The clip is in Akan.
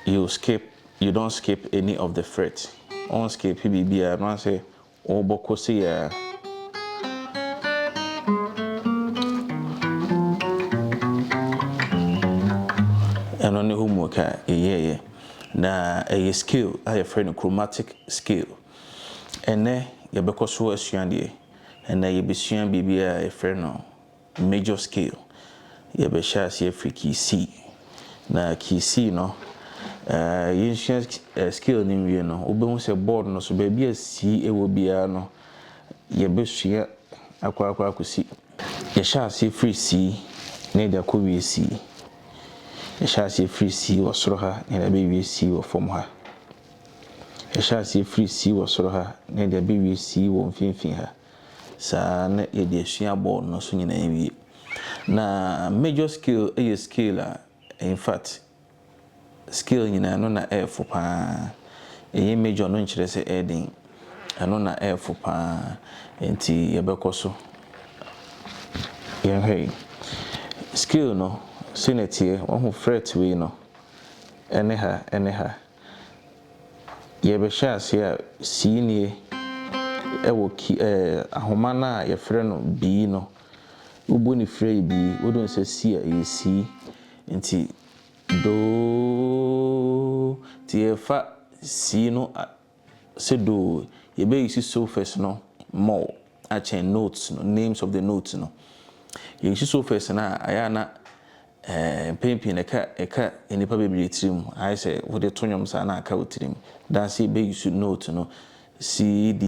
you don't skip any of the fret. On skip BB, I say, or Bocosia. And on the homework, yeah. Na a skill, I have friend a chromatic skill. And then you because so as you and then you be seeing BB a friend no major scale. You be share see free key C. Na key C no you share skill ni we no obe say board no so baby a C e will be no you be share akwa akusi. You share see free C na dia ko we C. You share see free C was soro ha na be we C wo form ha. You shall see free C was soro ha na dia be we C wo mfimfin ha. Sa na ye de sua board no so nyina wi. Na major skill is skill in fact skill nyina no na for pa e major no nkyere se adding ano na for pa enti ye bekoso ye hey skill no senetie wo fret we no ene ye be sha se si nie e wo ki ahoma na ye frɛ no bi no ubu ni frɛ bi wo don se si e si nti do ti fa si no se do ye be use surface no more a chain notes no names of the notes no ye use surface na aya na pempin eka enipa bebre tirim I say wo de tonyom sa na aka wo tirim dan se be use note no C D